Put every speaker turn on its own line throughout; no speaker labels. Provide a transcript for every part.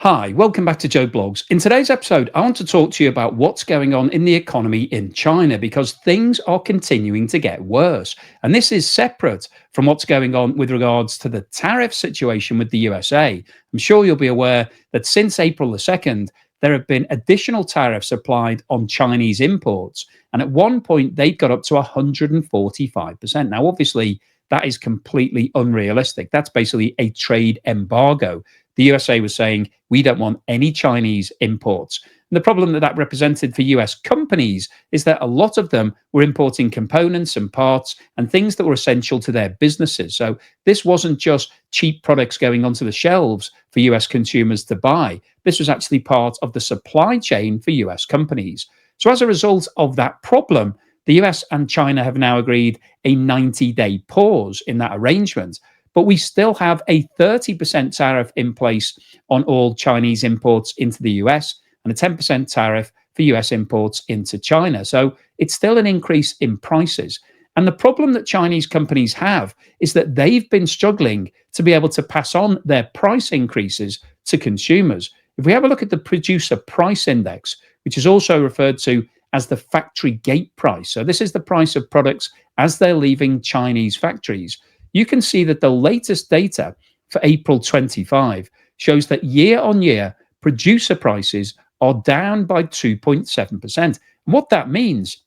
Hi, welcome back to Joe Blogs. In today's episode, I want to talk to you about what's going on in the economy in China because things are continuing to get worse. And this is separate from what's going on with regards to the tariff situation with the USA. I'm sure you'll be aware that since April the 2nd, there have been additional tariffs applied on Chinese imports. And at one point, they got up to 145%. Now, obviously, that is completely unrealistic. That's basically a trade embargo. The USA was saying, we don't want any Chinese imports. And the problem that that represented for US companies is that a lot of them were importing components and parts and things that were essential to their businesses. So this wasn't just cheap products going onto the shelves for US consumers to buy. This was actually part of the supply chain for US companies. So as a result of that problem, the US and China have now agreed a 90-day pause in that arrangement. But we still have a 30% tariff in place on all Chinese imports into the US and a 10% tariff for US imports into China. So it's still an increase in prices. And the problem that Chinese companies have is that they've been struggling to be able to pass on their price increases to consumers. If we have a look at the producer price index, which is also referred to as the factory gate price, so this is the price of products as they're leaving Chinese factories, you can see that the latest data for April 25 shows that year on year, producer prices are down by 2.7%. And what that means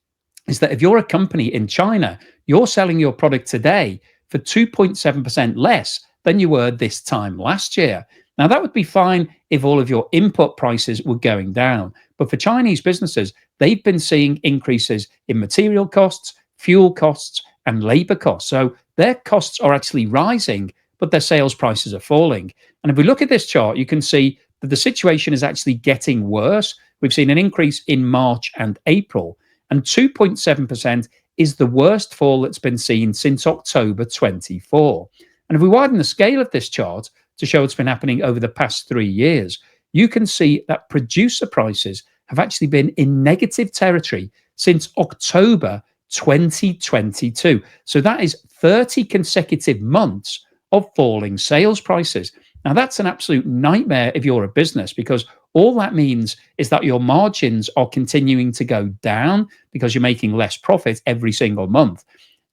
is that if you're a company in China, you're selling your product today for 2.7% less than you were this time last year. Now, that would be fine if all of your input prices were going down. But for Chinese businesses, they've been seeing increases in material costs, fuel costs, and labor costs. So their costs are actually rising, but their sales prices are falling. And if we look at this chart, you can see that the situation is actually getting worse. We've seen an increase in March and April, and 2.7% is the worst fall that's been seen since October 24. And if we widen the scale of this chart to show what's been happening over the past 3 years, you can see that producer prices have actually been in negative territory since October 2022. So that is 30 consecutive months of falling sales prices. Now, that's an absolute nightmare if you're a business, because all that means is that your margins are continuing to go down because you're making less profit every single month.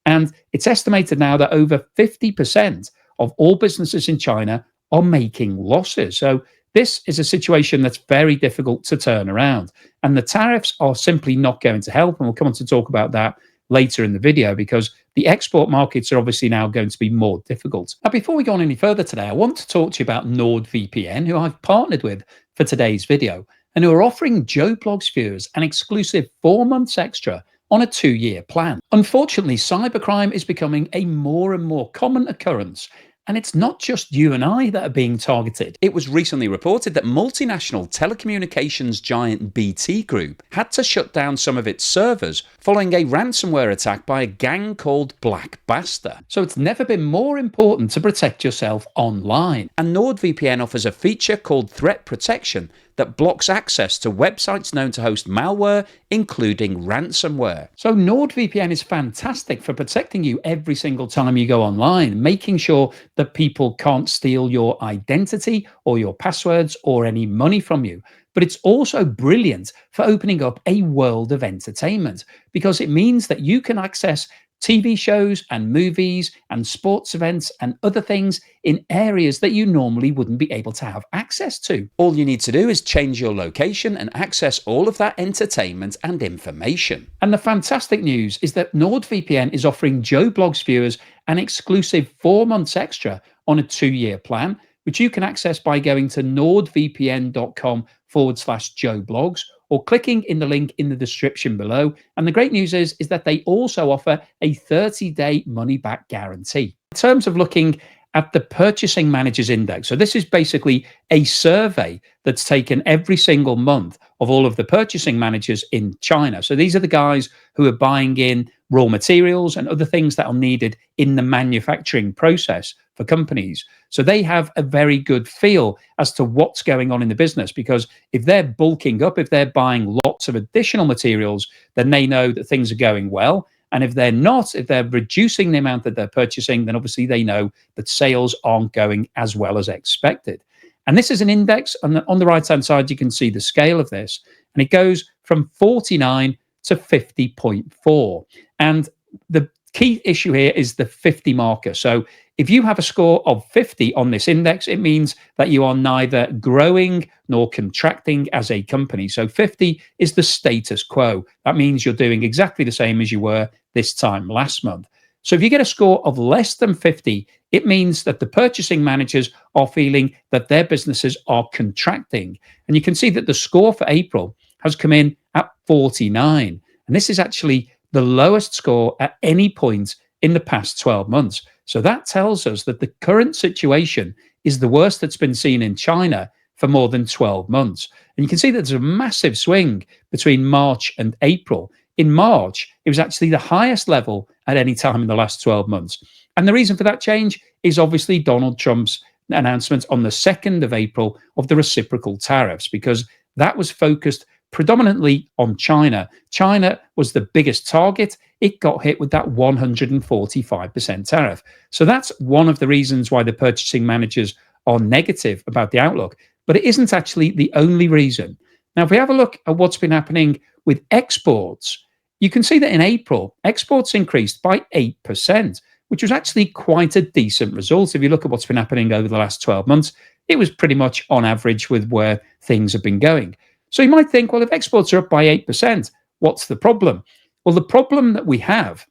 And it's estimated now that over 50% of all businesses in China are making losses. So this is a situation that's very difficult to turn around. And the tariffs are simply not going to help. And we'll come on to talk about that later in the video, because the export markets are obviously now going to be more difficult. Now, before we go on any further today, I want to talk to you about NordVPN, who I've partnered with for today's video, and who are offering Joe Blogs viewers an exclusive 4 months extra on a 2-year plan. Unfortunately, cybercrime is becoming a more and more common occurrence. And it's not just you and I that are being targeted. It was recently reported that multinational telecommunications giant BT Group had to shut down some of its servers following a ransomware attack by a gang called Black Basta. So it's never been more important to protect yourself online. And NordVPN offers a feature called Threat Protection that blocks access to websites known to host malware, including ransomware. So NordVPN is fantastic for protecting you every single time you go online, making sure that people can't steal your identity or your passwords or any money from you. But it's also brilliant for opening up a world of entertainment, because it means that you can access TV shows and movies and sports events and other things in areas that you normally wouldn't be able to have access to. All you need to do is change your location and access all of that entertainment and information. And the fantastic news is that NordVPN is offering Joe Blogs viewers an exclusive 4 months extra on a 2-year plan, which you can access by going to nordvpn.com/Joe Blogs or clicking in the link in the description below. And the great news is that they also offer a 30-day money-back guarantee. In terms of looking at the Purchasing Managers Index, so this is basically a survey that's taken every single month of all of the purchasing managers in China. So these are the guys who are buying in raw materials and other things that are needed in the manufacturing process for companies. So they have a very good feel as to what's going on in the business, because if they're bulking up, if they're buying lots of additional materials, then they know that things are going well. And if they're not, if they're reducing the amount that they're purchasing, then obviously they know that sales aren't going as well as expected. And this is an index. On the right hand side, you can see the scale of this, and it goes from 49 to 50.4. And the key issue here is the 50 marker. So if you have a score of 50 on this index, it means that you are neither growing nor contracting as a company. So 50 is the status quo. That means you're doing exactly the same as you were this time last month. So if you get a score of less than 50, it means that the purchasing managers are feeling that their businesses are contracting. And you can see that the score for April has come in at 49. And this is actually the lowest score at any point in the past 12 months. So that tells us that the current situation is the worst that's been seen in China for more than 12 months. And you can see that there's a massive swing between March and April. In March, it was actually the highest level at any time in the last 12 months. And the reason for that change is obviously Donald Trump's announcement on the 2nd of April of the reciprocal tariffs, because that was focused predominantly on China. China was the biggest target. It got hit with that 145% tariff. So that's one of the reasons why the purchasing managers are negative about the outlook. But it isn't actually the only reason. Now, if we have a look at what's been happening with exports, you can see that in April, exports increased by 8%, which was actually quite a decent result. If you look at what's been happening over the last 12 months, it was pretty much on average with where things have been going. So you might think, well, if exports are up by 8%, what's the problem? Well, the problem that we have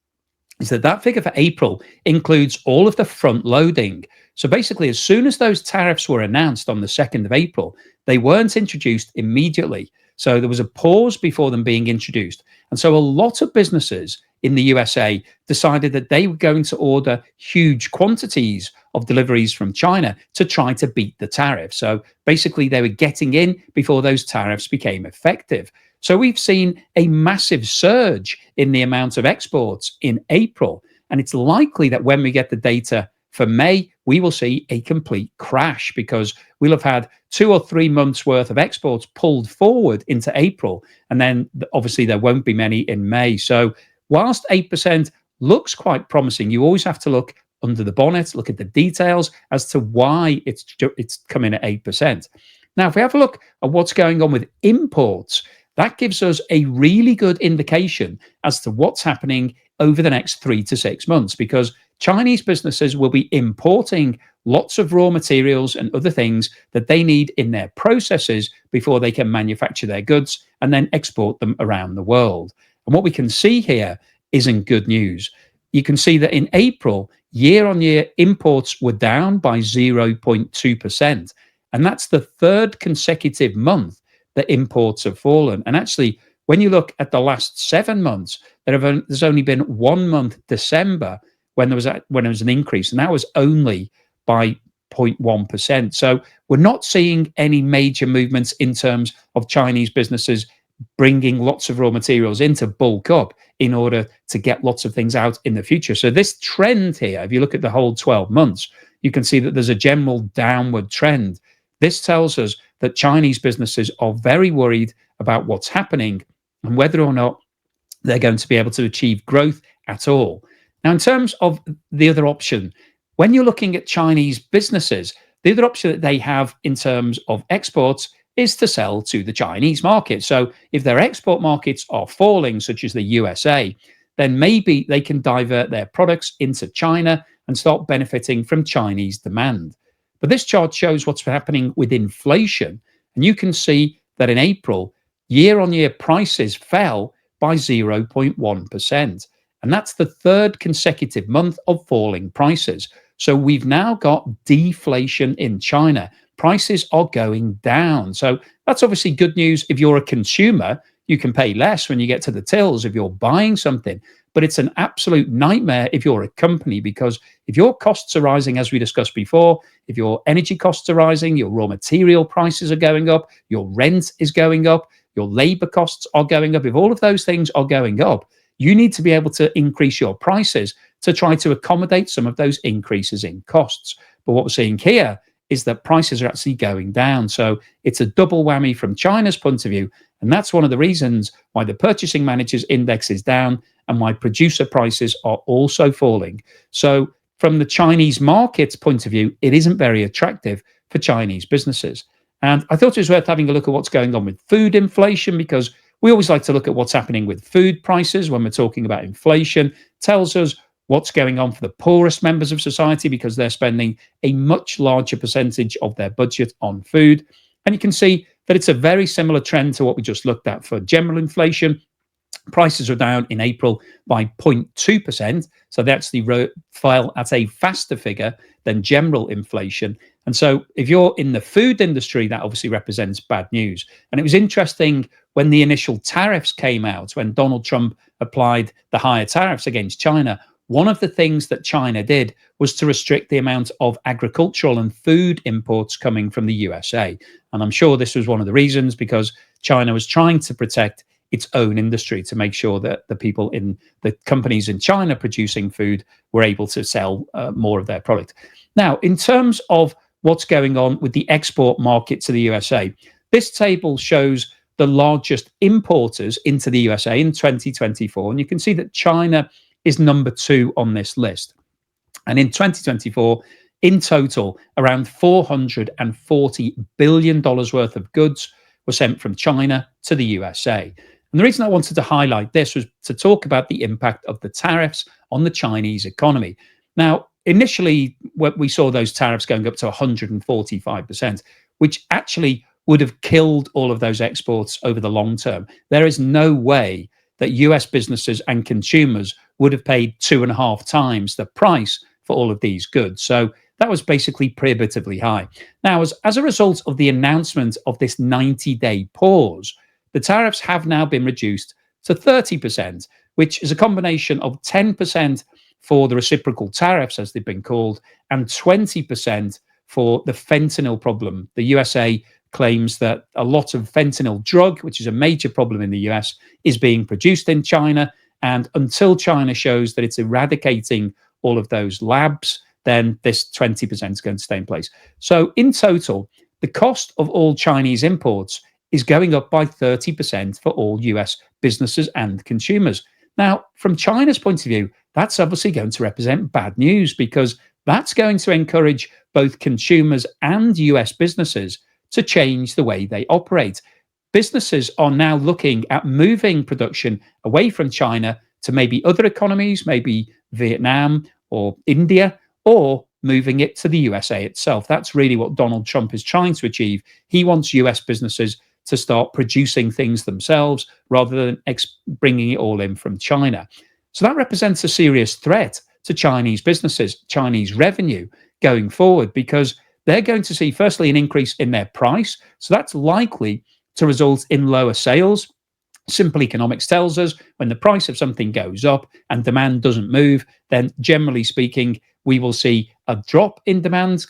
is that that figure for April includes all of the front loading. So basically, as soon as those tariffs were announced on the 2nd of April, they weren't introduced immediately. So there was a pause before them being introduced. And so a lot of businesses in the USA decided that they were going to order huge quantities of deliveries from China to try to beat the tariff. So basically, they were getting in before those tariffs became effective. So we've seen a massive surge in the amount of exports in April. And it's likely that when we get the data for May, we will see a complete crash, because we'll have had 2 or 3 months worth of exports pulled forward into April. And then obviously there won't be many in May. So whilst 8% looks quite promising, you always have to look under the bonnet, look at the details as to why it's come in at 8%. Now, if we have a look at what's going on with imports, that gives us a really good indication as to what's happening over the next 3 to 6 months, because Chinese businesses will be importing lots of raw materials and other things that they need in their processes before they can manufacture their goods and then export them around the world. And what we can see here isn't good news. You can see that in April, year on year, imports were down by 0.2%. And that's the third consecutive month that imports have fallen. And actually, when you look at the last 7 months, there's only been 1 month, December, when there was an increase, and that was only by 0.1%. So we're not seeing any major movements in terms of Chinese businesses bringing lots of raw materials in to bulk up in order to get lots of things out in the future. So this trend here, if you look at the whole 12 months, you can see that there's a general downward trend. This tells us that Chinese businesses are very worried about what's happening and whether or not they're going to be able to achieve growth at all. Now, in terms of the other option, when you're looking at Chinese businesses, the other option that they have in terms of exports is to sell to the Chinese market. So if their export markets are falling, such as the USA, then maybe they can divert their products into China and start benefiting from Chinese demand. But this chart shows what's happening with inflation. And you can see that in April, year-on-year prices fell by 0.1%. And that's the third consecutive month of falling prices. So we've now got deflation in China. Prices are going down. So that's obviously good news. If you're a consumer, you can pay less when you get to the tills if you're buying something. But it's an absolute nightmare if you're a company, because if your costs are rising, as we discussed before, if your energy costs are rising, your raw material prices are going up, your rent is going up, your labor costs are going up. If all of those things are going up, you need to be able to increase your prices to try to accommodate some of those increases in costs. But what we're seeing here is that prices are actually going down. So it's a double whammy from China's point of view. And that's one of the reasons why the purchasing managers index is down and why producer prices are also falling. So from the Chinese market's point of view, it isn't very attractive for Chinese businesses. And I thought it was worth having a look at what's going on with food inflation, because we always like to look at what's happening with food prices when we're talking about inflation. Tells us what's going on for the poorest members of society, because they're spending a much larger percentage of their budget on food. And you can see that it's a very similar trend to what we just looked at for general inflation. Prices are down in April by 0.2%. So they actually fell at a faster figure than general inflation. And so if you're in the food industry, that obviously represents bad news. And it was interesting when the initial tariffs came out, when Donald Trump applied the higher tariffs against China. One of the things that China did was to restrict the amount of agricultural and food imports coming from the USA. And I'm sure this was one of the reasons, because China was trying to protect its own industry, to make sure that the people in the companies in China producing food were able to sell more of their product. Now, in terms of what's going on with the export market to the USA, this table shows the largest importers into the USA in 2024. And you can see that China is number 2 on this list. And in 2024, in total, around $440 billion worth of goods were sent from China to the USA. And the reason I wanted to highlight this was to talk about the impact of the tariffs on the Chinese economy. Now, initially, we saw those tariffs going up to 145%, which actually would have killed all of those exports over the long term. There is no way that US businesses and consumers would have paid 2.5 times the price for all of these goods. So that was basically prohibitively high. Now, as a result of the announcement of this 90-day pause, the tariffs have now been reduced to 30%, which is a combination of 10% for the reciprocal tariffs, as they've been called, and 20% for the fentanyl problem. The USA claims that a lot of fentanyl drug, which is a major problem in the US, is being produced in China. And until China shows that it's eradicating all of those labs, then this 20% is going to stay in place. So in total, the cost of all Chinese imports is going up by 30% for all US businesses and consumers. Now, from China's point of view, that's obviously going to represent bad news, because that's going to encourage both consumers and US businesses to change the way they operate. Businesses are now looking at moving production away from China to maybe other economies, maybe Vietnam or India, or moving it to the USA itself. That's really what Donald Trump is trying to achieve. He wants US businesses to start producing things themselves rather than bringing it all in from China. So that represents a serious threat to Chinese businesses, Chinese revenue going forward, because they're going to see, firstly, an increase in their price. So that's likely to result in lower sales. Simple economics tells us when the price of something goes up and demand doesn't move, then generally speaking, we will see a drop in demand.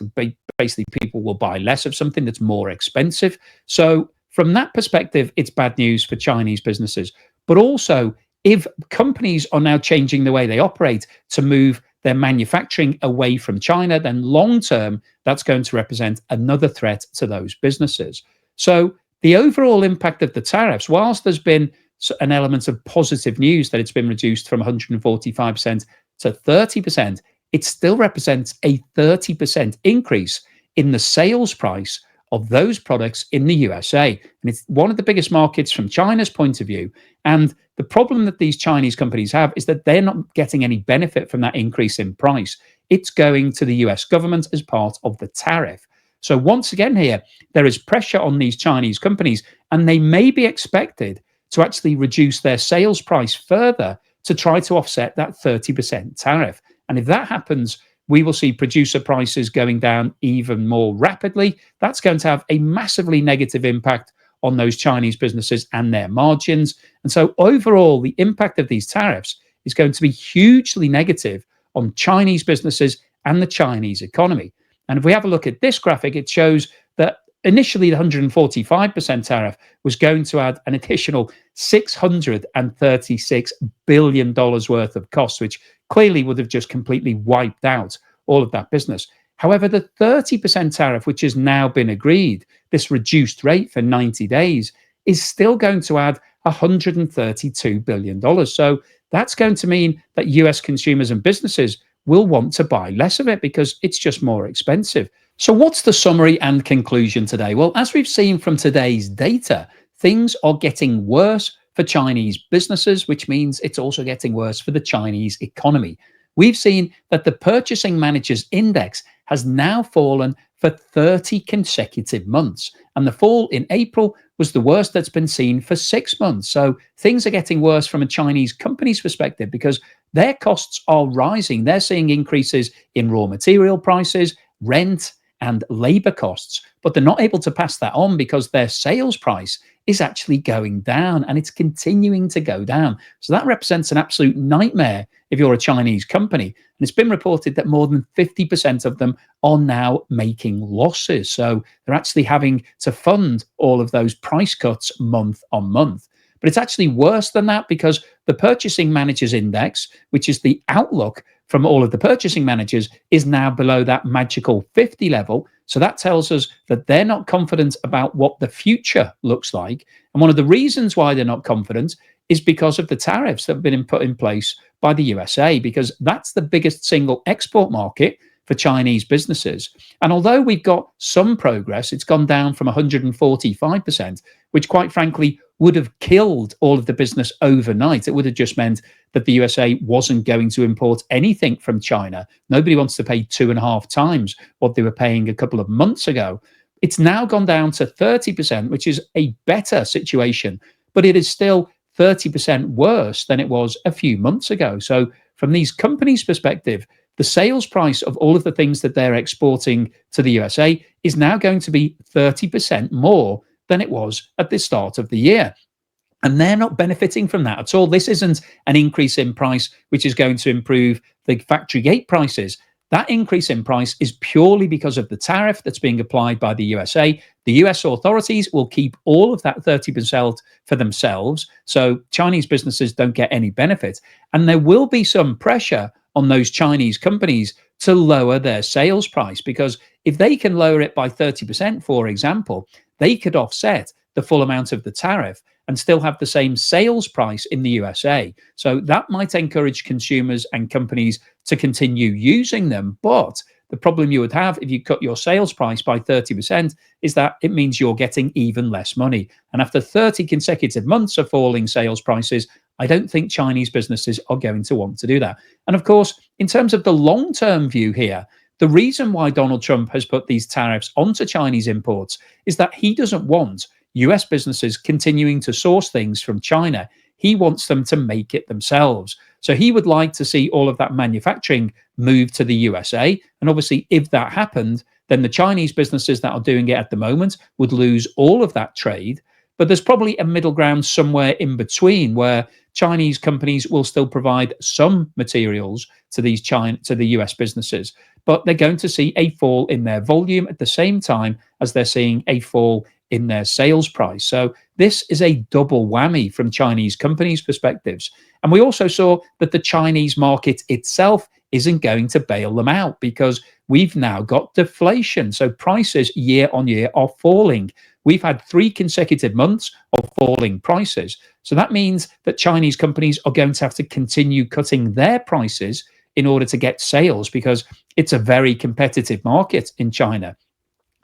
Basically, people will buy less of something that's more expensive. So from that perspective, it's bad news for Chinese businesses. But also, if companies are now changing the way they operate to move their manufacturing away from China, then long term, that's going to represent another threat to those businesses. So the overall impact of the tariffs, whilst there's been an element of positive news that it's been reduced from 145% to 30%, it still represents a 30% increase in the sales price of those products in the USA. And it's one of the biggest markets from China's point of view. And the problem that these Chinese companies have is that they're not getting any benefit from that increase in price. It's going to the US government as part of the tariff. So once again here, there is pressure on these Chinese companies, and they may be expected to actually reduce their sales price further to try to offset that 30% tariff. And if that happens, we will see producer prices going down even more rapidly. That's going to have a massively negative impact on those Chinese businesses and their margins. And so overall, the impact of these tariffs is going to be hugely negative on Chinese businesses and the Chinese economy. And if we have a look at this graphic, it shows that initially the 145% tariff was going to add an additional $636 billion worth of costs, which clearly would have just completely wiped out all of that business. However, the 30% tariff, which has now been agreed, this reduced rate for 90 days, is still going to add $132 billion. So that's going to mean that US consumers and businesses will want to buy less of it because it's just more expensive. So, what's the summary and conclusion today? Well, as we've seen from today's data, things are getting worse for Chinese businesses, which means it's also getting worse for the Chinese economy. We've seen that the Purchasing Managers Index has now fallen for 30 consecutive months. And the fall in April was the worst that's been seen for 6 months. So things are getting worse from a Chinese company's perspective because their costs are rising. They're seeing increases in raw material prices, rent, and labor costs, but they're not able to pass that on because their sales price is actually going down and it's continuing to go down. So that represents an absolute nightmare if you're a Chinese company. And it's been reported that more than 50% of them are now making losses. So they're actually having to fund all of those price cuts month on month. But it's actually worse than that because the Purchasing Managers Index, which is the outlook from all of the purchasing managers, is now below that magical 50 level. So that tells us that they're not confident about what the future looks like. And one of the reasons why they're not confident is because of the tariffs that have been put in place by the USA, because that's the biggest single export market for Chinese businesses. And although we've got some progress, it's gone down from 145%, which quite frankly would have killed all of the business overnight. It would have just meant that the USA wasn't going to import anything from China. Nobody wants to pay 2.5 times what they were paying a couple of months ago. It's now gone down to 30%, which is a better situation, but it is still 30% worse than it was a few months ago. So, from these companies' perspective, the sales price of all of the things that they're exporting to the USA is now going to be 30% more than it was at the start of the year. And they're not benefiting from that at all. This isn't an increase in price which is going to improve the factory gate prices. That increase in price is purely because of the tariff that's being applied by the USA. The US authorities will keep all of that 30% for themselves. So Chinese businesses don't get any benefit. And there will be some pressure on those Chinese companies to lower their sales price, because if they can lower it by 30%, for example, they could offset the full amount of the tariff and still have the same sales price in the USA. So that might encourage consumers and companies to continue using them. But the problem you would have if you cut your sales price by 30% is that it means you're getting even less money. And after 30 consecutive months of falling sales prices, I don't think Chinese businesses are going to want to do that. And of course, in terms of the long term view here, the reason why Donald Trump has put these tariffs onto Chinese imports is that he doesn't want US businesses continuing to source things from China. He wants them to make it themselves. So he would like to see all of that manufacturing move to the USA. And obviously, if that happened, then the Chinese businesses that are doing it at the moment would lose all of that trade. But there's probably a middle ground somewhere in between where Chinese companies will still provide some materials to the US businesses, but they're going to see a fall in their volume at the same time as they're seeing a fall in their sales price. So this is a double whammy from Chinese companies' perspectives. And we also saw that the Chinese market itself isn't going to bail them out because we've now got deflation. So prices year on year are falling. We've had 3 consecutive months of falling prices. So that means that Chinese companies are going to have to continue cutting their prices in order to get sales because it's a very competitive market in China.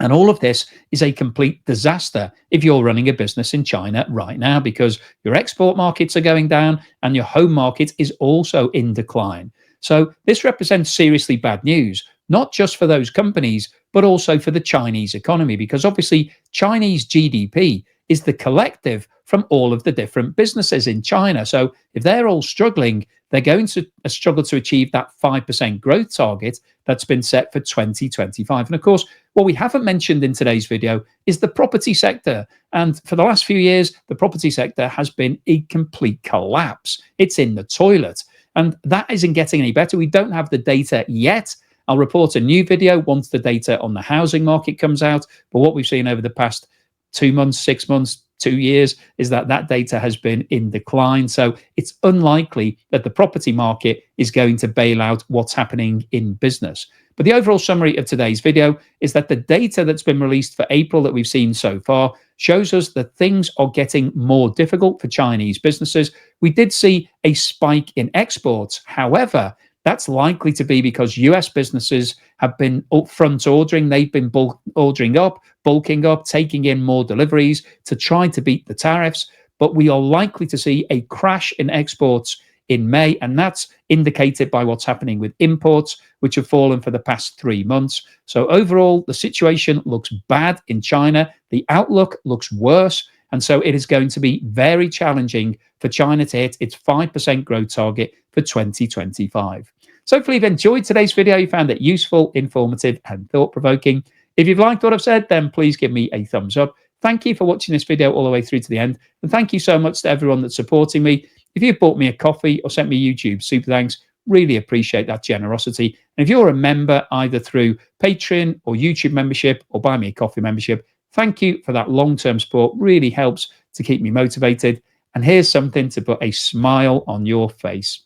And all of this is a complete disaster if you're running a business in China right now, because your export markets are going down and your home market is also in decline. So this represents seriously bad news, not just for those companies, but also for the Chinese economy, because obviously Chinese GDP is the collective from all of the different businesses in China. So if they're all struggling, they're going to struggle to achieve that 5% growth target that's been set for 2025. And of course, what we haven't mentioned in today's video is the property sector. And for the last few years, the property sector has been a complete collapse. It's in the toilet. And that isn't getting any better. We don't have the data yet. I'll report a new video once the data on the housing market comes out. But what we've seen over the past 2 months, 6 months, 2 years is that that data has been in decline. So it's unlikely that the property market is going to bail out what's happening in business. But the overall summary of today's video is that the data that's been released for April that we've seen so far shows us that things are getting more difficult for Chinese businesses. We did see a spike in exports. However, That's likely to be because US businesses have been upfront ordering. They've been ordering up, bulking up, taking in more deliveries to try to beat the tariffs. But we are likely to see a crash in exports in May, and that's indicated by what's happening with imports, which have fallen for the past 3 months. So, overall, the situation looks bad in China. The outlook looks worse. And so, it is going to be very challenging for China to hit its 5% growth target for 2025. So, hopefully, you've enjoyed today's video. You found it useful, informative, and thought provoking. If you've liked what I've said, then please give me a thumbs up. Thank you for watching this video all the way through to the end. And thank you so much to everyone that's supporting me. If you've bought me a coffee or sent me YouTube super thanks, really appreciate that generosity. And if you're a member either through Patreon or YouTube membership or buy me a coffee membership, thank you for that long-term support. Really helps to keep me motivated. And here's something to put a smile on your face.